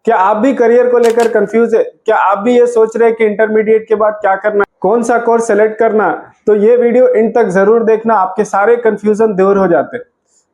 क्या आप भी करियर को लेकर कंफ्यूज है? क्या आप भी ये सोच रहे हैं कि इंटरमीडिएट के बाद क्या करना, कौन सा कोर्स सेलेक्ट करना? तो ये वीडियो इन तक जरूर देखना, आपके सारे कंफ्यूजन दूर हो जाते हैं।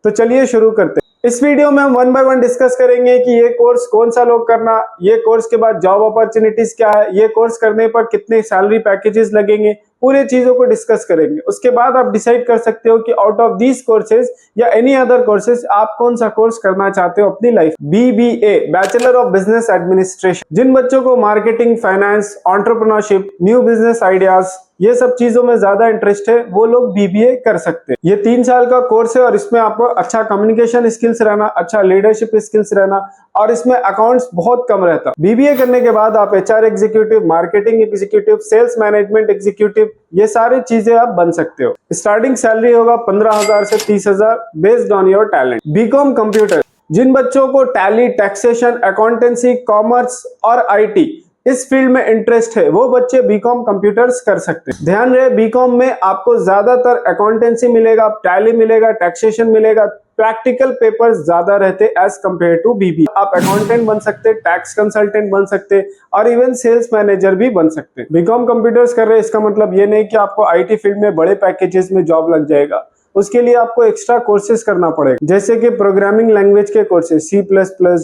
तो चलिए शुरू करते हैं। इस वीडियो में हम वन बाय वन डिस्कस करेंगे कि ये कोर्स कौन सा लोग करना, ये कोर्स के बाद जॉब अपॉर्चुनिटीज क्या है, ये कोर्स करने पर कितने सैलरी पैकेजेस लगेंगे, पूरे चीजों को डिस्कस करेंगे। उसके बाद आप डिसाइड कर सकते हो कि आउट ऑफ दीज कोर्सेज या एनी अदर कोर्सेज आप कौन सा कोर्स करना चाहते हो अपनी life. BBA, bachelor of business administration. जिन बच्चों को marketing, finance, entrepreneurship, new business ideas, ये सब चीजों में ज्यादा इंटरेस्ट है, वो लोग BBA कर सकते हैं। ये 3 साल का कोर्स है और इसमें आपको अच्छा कम्युनिकेशन स्किल्स रहना, अच्छा लीडरशिप स्किल्स रहना, और इसमें अकाउंट्स बहुत कम रहता। BBA करने के बाद आप HR executive, marketing executive, sales management executive, ये सारी चीजें आप बन सकते हो। स्टार्टिंग सैलरी होगा 15,000 से 30,000 based on your talent. BCom computer, जिन बच्चों को टैली, टैक्सेशन, अकाउंटेंसी, कॉमर्स और IT इस फील्ड में इंटरेस्ट है, वो बच्चे BCom कंप्यूटर्स कर सकते हैं। ध्यान रहे, BCom में आपको ज्यादातर अकाउंटेंसी मिलेगा, टैली मिलेगा, टैक्सेशन मिलेगा, प्रैक्टिकल पेपर्स ज्यादा रहते एज कंपेयर टू BBA। आप अकाउंटेंट बन सकते, टैक्स कंसल्टेंट बन सकते और इवन सेल्स मैनेजर भी बन सकते। BCom कंप्यूटर्स कर रहे हैं, इसका मतलब ये नहीं कि आपको IT फील्ड में बड़े पैकेजेस में जॉब लग जाएगा। उसके लिए आपको एक्स्ट्रा कोर्सेज करना पड़ेगा, जैसे कि प्रोग्रामिंग लैंग्वेज के कोर्सेज, C++,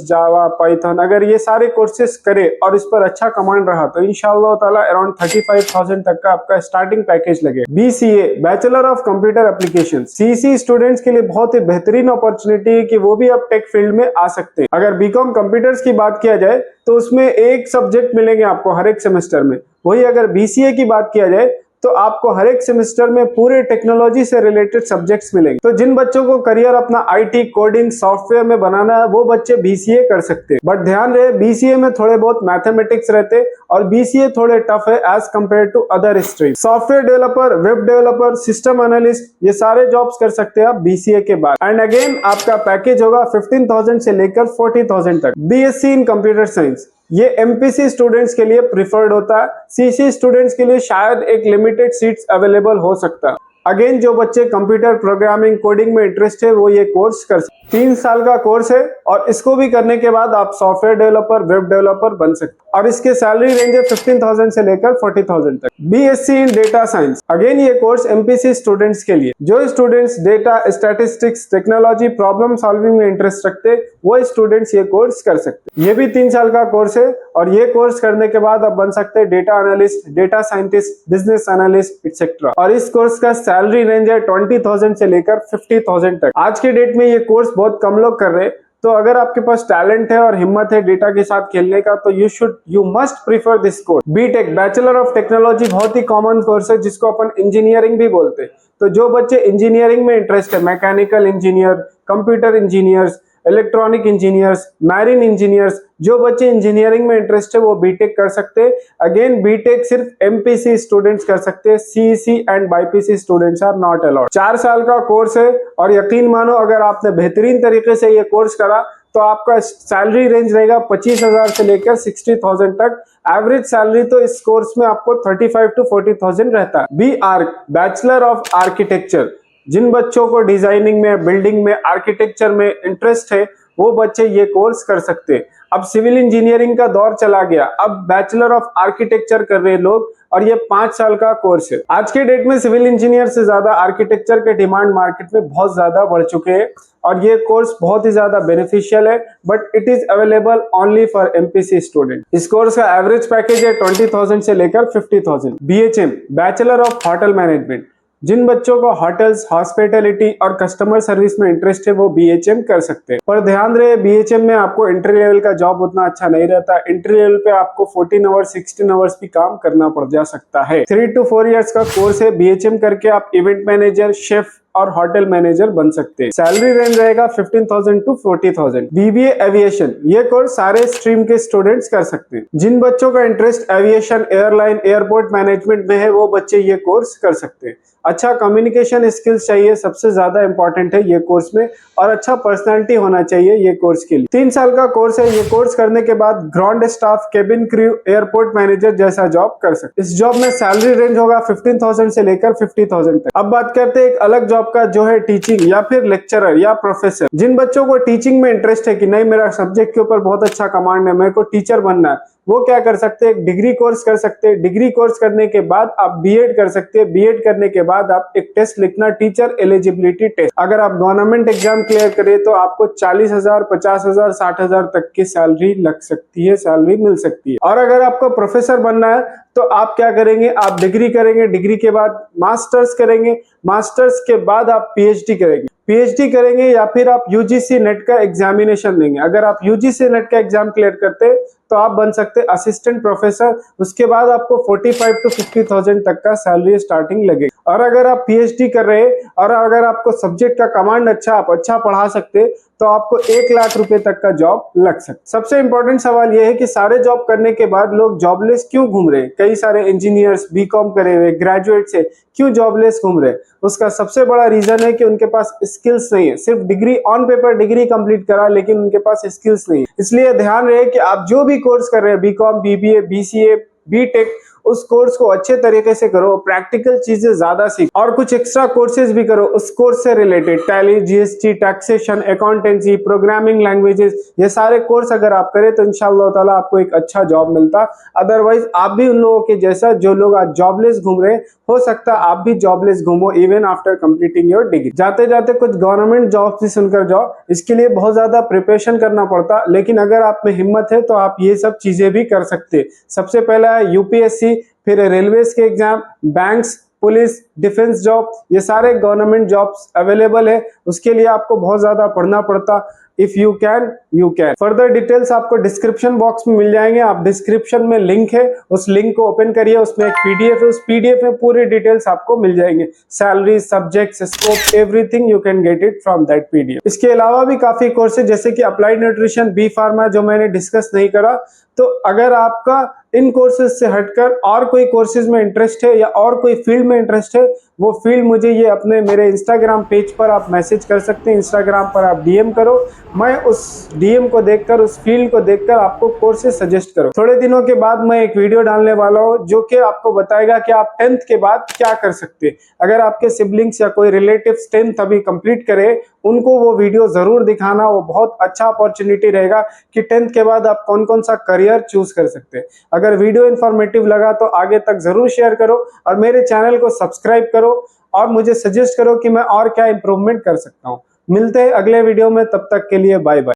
जावा, पाइथन। अगर ये सारे कोर्सेज करे और इस पर अच्छा कमांड रहा तो इंशाअल्लाह ताला अराउंड 35,000 तक का आपका स्टार्टिंग पैकेज लगे। BCA, bachelor of computer application. CC students के लिए बहुत ही बेहतरीन अपॉर्चुनिटी है कि वो भी अब टेक फील्ड में आ सकते हैं। अगर BCom कंप्यूटर्स की बात किया जाए तो उसमें एक सब्जेक्ट मिलेंगे आपको हर एक सेमेस्टर में। वही अगर BCA की बात किया जाए तो आपको हर एक सेमेस्टर में पूरे टेक्नोलॉजी से रिलेटेड सब्जेक्ट्स मिलेंगे। तो जिन बच्चों को करियर अपना IT, कोडिंग, सॉफ्टवेयर में बनाना है, वो बच्चे BCA कर सकते हैं। बट ध्यान रहे, BCA में थोड़े बहुत मैथमेटिक्स रहते और BCA थोड़े टफ है as compare to other stream. Software developer, web developer, system analyst, ये सारे जॉब्स कर सकते हैं आप BCA के बाद। एंड अगेन आपका पैकेज होगा 15,000 से लेकर 40,000 तक। BSc इन कंप्यूटर साइंस, ये MPC स्टूडेंट्स के लिए प्रिफर्ड होता है। CC स्टूडेंट्स के लिए शायद एक लिमिटेड सीट्स अवेलेबल हो सकता है। अगेन जो बच्चे कंप्यूटर प्रोग्रामिंग, कोडिंग में इंटरेस्ट है, वो ये कोर्स कर सकते। 3 साल का कोर्स है और इसको भी करने के बाद आप सॉफ्टवेयर डेवलपर, वेब डेवलपर बन सकते हैं और इसके सैलरी रेंज है 15,000 से लेकर 40,000 तक। BSc इन डेटा साइंस, अगेन ये कोर्स MPC स्टूडेंट्स के लिए। जो students data, statistics, technology, problem solving में इंटरेस्ट रखते, वो स्टूडेंट्स ये कोर्स कर सकते। ये भी 3 साल का कोर्स है और ये कोर्स करने के बाद आप बन सकते हैं data analyst, data scientist, business analyst etcetera. और इस कोर्स का सैलरी रेंज है 20,000 से लेकर 50,000 तक। आज के डेट में ये कोर्स बहुत कम लोग कर रहे हैं, तो अगर आपके पास टैलेंट है और हिम्मत है डेटा के साथ खेलने का, तो you must prefer this course. BTech, bachelor of technology, बहुत ही कॉमन कोर्स है जिसको अपन इंजीनियरिंग भी बोलते हैं। तो जो बच्चे इंजीनियरिंग में इंटरेस्ट है, mechanical engineer, computer engineers, electronic engineers, marine engineers, जो बच्चे इंजीनियरिंग में इंटरेस्ट है वो BTech कर सकते हैं। अगेन BTech सिर्फ MPC स्टूडेंट्स कर सकते हैं, CEC and BPC students are not allowed. 4 साल का कोर्स है और यकीन मानो अगर आपने बेहतरीन तरीके से ये कोर्स करा तो आपका सैलरी रेंज रहेगा 25,000 से लेकर 60,000 तक। एवरेज सैलरी तो इस कोर्स में आपको 35 to 40,000 रहता है। BArch, बैचलर ऑफ आर्किटेक्चर, जिन बच्चों को डिजाइनिंग में, बिल्डिंग में, आर्किटेक्चर में इंटरेस्ट है, वो बच्चे ये कोर्स कर सकते हैं। अब सिविल इंजीनियरिंग का दौर चला गया, अब बैचलर ऑफ आर्किटेक्चर कर रहे हैं लोग और ये 5 साल का कोर्स है। आज के डेट में सिविल इंजीनियर से ज्यादा आर्किटेक्चर के डिमांड मार्केट में बहुत ज्यादा बढ़ चुके हैं और ये कोर्स बहुत ही ज्यादा बेनिफिशियल है, but it is available only for MPC student. इस कोर्स का एवरेज पैकेज है 20,000 से लेकर 50,000। BHM, bachelor of hotel management, जिन बच्चों को होटल्स, हॉस्पिटैलिटी और कस्टमर सर्विस में इंटरेस्ट है वो BHM कर सकते हैं। पर ध्यान रहे, BHM में आपको एंट्री लेवल का जॉब उतना अच्छा नहीं रहता। एंट्री लेवल पे आपको 14 आवर्स, 16 आवर्स भी काम करना पड़ जा सकता है। 3 to 4 इयर्स का कोर्स है। BHM करके आप इवेंट मैनेजर, शेफ और होटल मैनेजर बन सकते हैं। सैलरी रेंज रहेगा 15,000 to 40,000। BBA एविएशन, ये कोर्स सारे स्ट्रीम के स्टूडेंट्स कर सकते हैं। जिन बच्चों का interest aviation, airline, airport management में है, वो बच्चे ये कोर्स कर सकते हैं। अच्छा कम्युनिकेशन स्किल्स चाहिए, सबसे ज्यादा इंपॉर्टेंट है ये कोर्स में, और अच्छा पर्सनालिटी होना चाहिए ये कोर्स के लिए। 3 साल का कोर्स है। ये कोर्स करने के बाद ground staff, cabin crew, airport manager जैसा जॉब कर सकते। इस जॉब में सैलरी रेंज होगा 15,000 से लेकर 50,000 तक। अब बात करते हैं एक अलग जॉब जॉब का जो है टीचिंग या फिर लेक्चरर या प्रोफेसर। जिन बच्चों को टीचिंग में इंटरेस्ट है कि नहीं मेरा सब्जेक्ट के ऊपर बहुत अच्छा कमांड है, मेरे को टीचर बनना है, वो क्या कर सकते हैं, डिग्री कोर्स कर सकते हैं। डिग्री कोर्स करने के बाद आप बीएड कर सकते हैं। बीएड करने के बाद आप एक टेस्ट लिखना, टीचर एलिजिबिलिटी टेस्ट। अगर आप गवर्नमेंट एग्जाम क्लियर करें तो आपको 40,000, 50,000, 60,000 तक की सैलरी लग सकती है, सैलरी मिल सकती है। और अगर आपको प्रोफेसर बनना है तो आप क्या करेंगे, आप डिग्री करेंगे, डिग्री के बाद मास्टर्स करेंगे, मास्टर्स के बाद आप पीएचडी करेंगे, पीएचडी करेंगे या फिर आप यूजीसी नेट का एग्जामिनेशन देंगे। अगर आप यूजीसी नेट का एग्जाम क्लियर करते तो आप बन सकते असिस्टेंट प्रोफेसर। उसके बाद आपको 45 to 50,000 तक का सैलरी स्टार्टिंग लगेगा। और अगर आप पीएचडी कर रहे हैं और अगर आपको सब्जेक्ट का कमांड अच्छा, आप अच्छा पढ़ा सकते तो आपको 1 लाख रुपए तक का जॉब लग सकता। सबसे इंपॉर्टेंट सवाल यह है कि सारे जॉब करने के बाद लोग जॉबलेस क्यों घूम रहे हैं। कई सारे इंजीनियर्स बीकॉम करे हुए ग्रेजुएट से क्यों जॉबलेस घूम रहे हैं। उसका सबसे बड़ा रीजन है कि उनके पास स्किल्स नहीं है। सिर्फ degree, on paper degree complete करा लेकिन उनके पास स्किल्स नहीं है। इसलिए ध्यान रहे कि आप जो भी कोर्स कर रहे हैं, बीकॉम, बीबीए, बीसीए, बीटेक, उस कोर्स को अच्छे तरीके से करो, प्रैक्टिकल चीजें ज्यादा सीखो और कुछ एक्स्ट्रा कोर्सेज भी करो उस कोर्स से related. Tally, GST, taxation, accountancy, programming languages, ये सारे कोर्स अगर आप करें तो इंशाअल्लाह ताला आपको एक अच्छा जॉब मिलता। अदरवाइज आप भी उन लोगों के जैसा जो लोग आज जॉबलेस घूम रहे हैं, हो सकता है आप भी जॉबलेस घूमो even after completing your degree. जाते जाते कुछ गवर्नमेंट जॉब भी सुनकर जाओ, इसके लिए बहुत ज्यादा प्रिपरेशन करना पड़ता, लेकिन अगर आप में हिम्मत है तो आप ये सब चीजें भी कर सकते। सबसे पहला है यूपीएससी, फिर रेलवेज के exam, banks, police, defence job, ये सारे गवर्नमेंट जॉब्स अवेलेबल है। उसके लिए आपको बहुत ज्यादा पढ़ना पड़ता। If you can you can. Further details आपको डिस्क्रिप्शन बॉक्स में मिल जाएंगे। आप डिस्क्रिप्शन में लिंक है, उस लिंक को ओपन करिए, उसमें एक पीडीएफ है, उस पीडीएफ में पूरी डिटेल्स आपको मिल जाएंगे। Salary, subjects, scope, everything you can get it from that PDF. इसके अलावा भी काफी कोर्सेज जैसे कि अप्लाइड न्यूट्रिशन, बी फार्मा, जो मैंने डिस्कस नहीं करा, तो अगर आपका इन कोर्सेज से हटकर और कोई कोर्सेज में इंटरेस्ट है या और कोई फील्ड में इंटरेस्ट है, वो फील्ड मुझे ये अपने मेरे इंस्टाग्राम पेज पर आप मैसेज कर सकते हैं। इंस्टाग्राम पर आप डीएम करो, मैं उस डीएम को देखकर, उस फील्ड को देखकर आपको कोर्सेज सजेस्ट करो। थोड़े दिनों के बाद मैं एक वीडियो डालने वाला हूँ जो कि आपको बताएगा कि आप 10th के बाद क्या कर सकते हैं। अगर आपके सिबलिंग्स या कोई रिलेटिव्स 10th अभी कंप्लीट करे, उनको वो वीडियो जरूर दिखाना। वो बहुत अच्छा अपॉर्चुनिटी रहेगा कि 10th के बाद आप कौन कौन सा करियर चूज कर सकते हैं। अगर वीडियो इंफॉर्मेटिव लगा तो आगे तक जरूर शेयर करो और मेरे चैनल को सब्सक्राइब करो और मुझे सजेस्ट करो कि मैं और क्या इंप्रूवमेंट कर सकता हूं। मिलते हैं अगले वीडियो में, तब तक के लिए बाय बाय।